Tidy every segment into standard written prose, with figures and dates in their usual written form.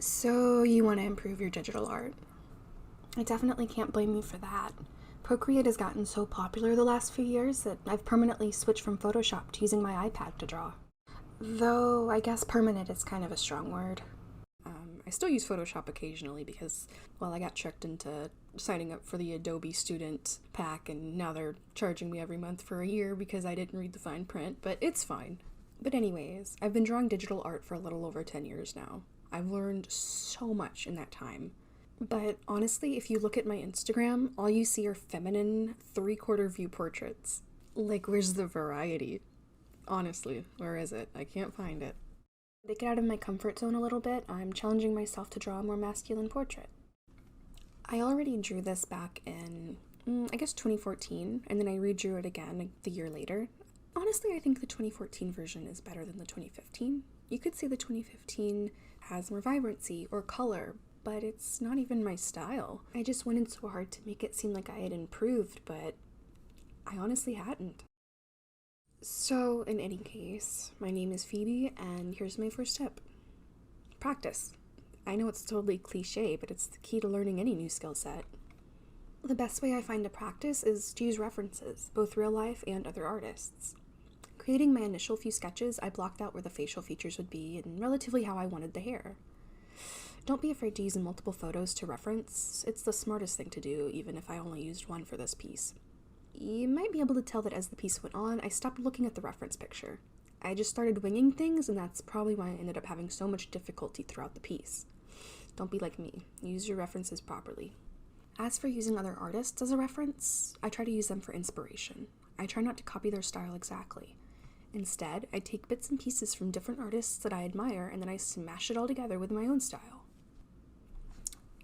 So you want to improve your digital art. I definitely can't blame you for that. Procreate has gotten so popular the last few years that I've permanently switched from Photoshop to using my iPad to draw. Though I guess permanent is kind of a strong word. I still use Photoshop occasionally because, well, I got tricked into signing up for the Adobe Student Pack and now they're charging me every month for a year because I didn't read the fine print, but it's fine. But anyways, I've been drawing digital art for a little over 10 years now. I've learned so much in that time. But honestly, if you look at my Instagram, all you see are feminine, three-quarter view portraits. Like, where's the variety? Honestly, where is it? I can't find it. To get out of my comfort zone a little bit, I'm challenging myself to draw a more masculine portrait. I already drew this back in, I guess 2014, and then I redrew it again the year later. Honestly, I think the 2014 version is better than the 2015. You could say the 2015 has more vibrancy or color, but it's not even my style. I just went in so hard to make it seem like I had improved, but I honestly hadn't. So, in any case, my name is Phoebe, and here's my first tip. Practice. I know it's totally cliche, but it's the key to learning any new skill set. The best way I find to practice is to use references, both real life and other artists. Creating my initial few sketches, I blocked out where the facial features would be and relatively how I wanted the hair. Don't be afraid to use multiple photos to reference. It's the smartest thing to do, even if I only used one for this piece. You might be able to tell that as the piece went on, I stopped looking at the reference picture. I just started winging things, and that's probably why I ended up having so much difficulty throughout the piece. Don't be like me. Use your references properly. As for using other artists as a reference, I try to use them for inspiration. I try not to copy their style exactly. Instead, I take bits and pieces from different artists that I admire, and then I smash it all together with my own style.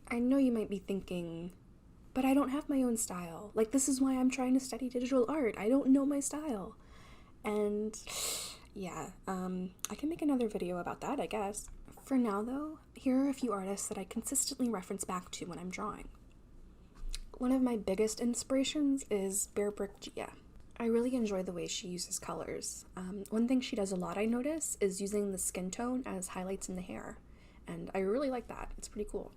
I know you might be thinking, but I don't have my own style. Like, this is why I'm trying to study digital art. I don't know my style. And yeah, I can make another video about that, I guess. For now, though, here are a few artists that I consistently reference back to when I'm drawing. One of my biggest inspirations is Bearbrick Gia. I really enjoy the way she uses colors. One thing she does a lot, I notice, is using the skin tone as highlights in the hair. And I really like that. It's pretty cool.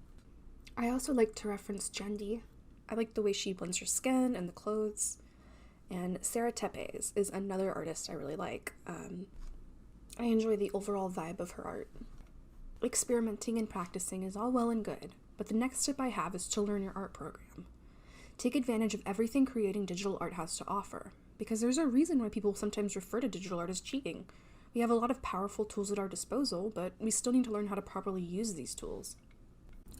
I also like to reference Jendi. I like the way she blends her skin and the clothes. And Sarah Tepes is another artist I really like. I enjoy the overall vibe of her art. Experimenting and practicing is all well and good, but the next step I have is to learn your art program. Take advantage of everything creating digital art has to offer, because there's a reason why people sometimes refer to digital art as cheating. We have a lot of powerful tools at our disposal, but we still need to learn how to properly use these tools.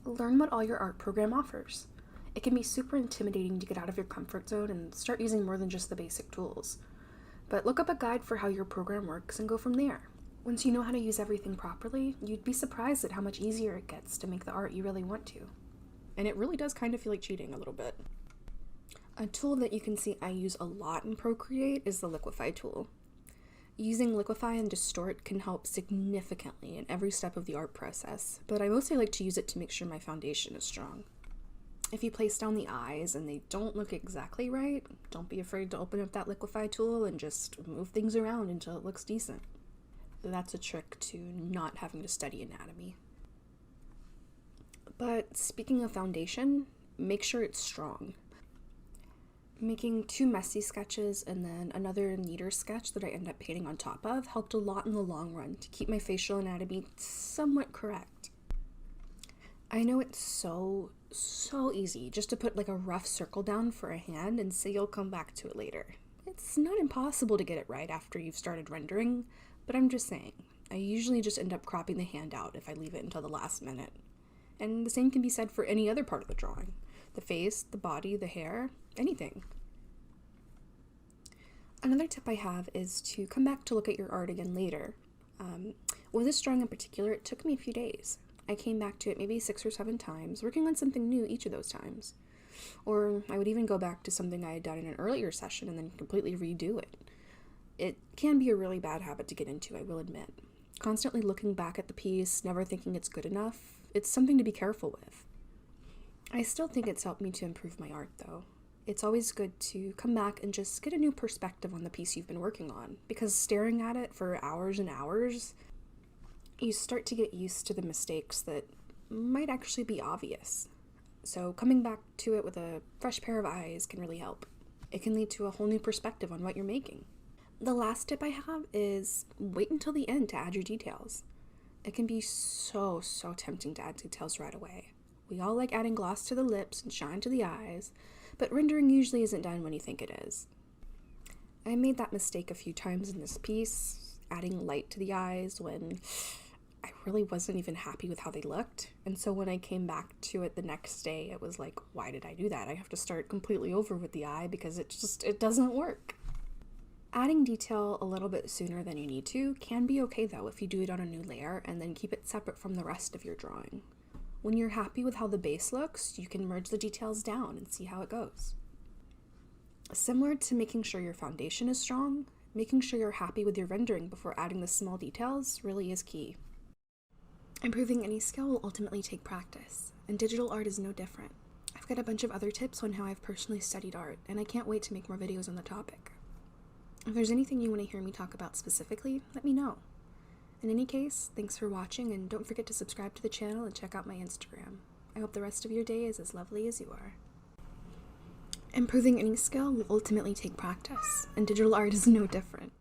Learn what all your art program offers. It can be super intimidating to get out of your comfort zone and start using more than just the basic tools. But look up a guide for how your program works and go from there. Once you know how to use everything properly, you'd be surprised at how much easier it gets to make the art you really want to. And it really does kind of feel like cheating a little bit. A tool that you can see I use a lot in Procreate is the Liquify tool. Using Liquify and Distort can help significantly in every step of the art process, but I mostly like to use it to make sure my foundation is strong. If you place down the eyes and they don't look exactly right, don't be afraid to open up that Liquify tool and just move things around until it looks decent. That's a trick to not having to study anatomy. But speaking of foundation, make sure it's strong. Making two messy sketches and then another neater sketch that I end up painting on top of helped a lot in the long run to keep my facial anatomy somewhat correct. I know it's so easy just to put like a rough circle down for a hand and say you'll come back to it later. It's not impossible to get it right after you've started rendering, but I'm just saying, I usually just end up cropping the hand out if I leave it until the last minute. And the same can be said for any other part of the drawing. The face, the body, the hair, anything. Another tip I have is to come back to look at your art again later. With this drawing in particular, it took me a few days. I came back to it maybe 6 or 7 times, working on something new each of those times. Or I would even go back to something I had done in an earlier session and then completely redo it. It can be a really bad habit to get into, I will admit. Constantly looking back at the piece, never thinking it's good enough, it's something to be careful with. I still think it's helped me to improve my art, though. It's always good to come back and just get a new perspective on the piece you've been working on, because staring at it for hours and hours, you start to get used to the mistakes that might actually be obvious. So coming back to it with a fresh pair of eyes can really help. It can lead to a whole new perspective on what you're making. The last tip I have is wait until the end to add your details. It can be so tempting to add details right away. We all like adding gloss to the lips and shine to the eyes, but rendering usually isn't done when you think it is. I made that mistake a few times in this piece, adding light to the eyes when I really wasn't even happy with how they looked. And so when I came back to it the next day, it was like, why did I do that? I have to start completely over with the eye because it doesn't work. Adding detail a little bit sooner than you need to can be okay though if you do it on a new layer and then keep it separate from the rest of your drawing. When you're happy with how the base looks, you can merge the details down and see how it goes. Similar to making sure your foundation is strong, making sure you're happy with your rendering before adding the small details really is key. Improving any skill will ultimately take practice, and digital art is no different. I've got a bunch of other tips on how I've personally studied art, and I can't wait to make more videos on the topic. If there's anything you want to hear me talk about specifically, let me know. In any case, thanks for watching, and don't forget to subscribe to the channel and check out my Instagram. I hope the rest of your day is as lovely as you are. Improving any skill will ultimately take practice, and digital art is no different.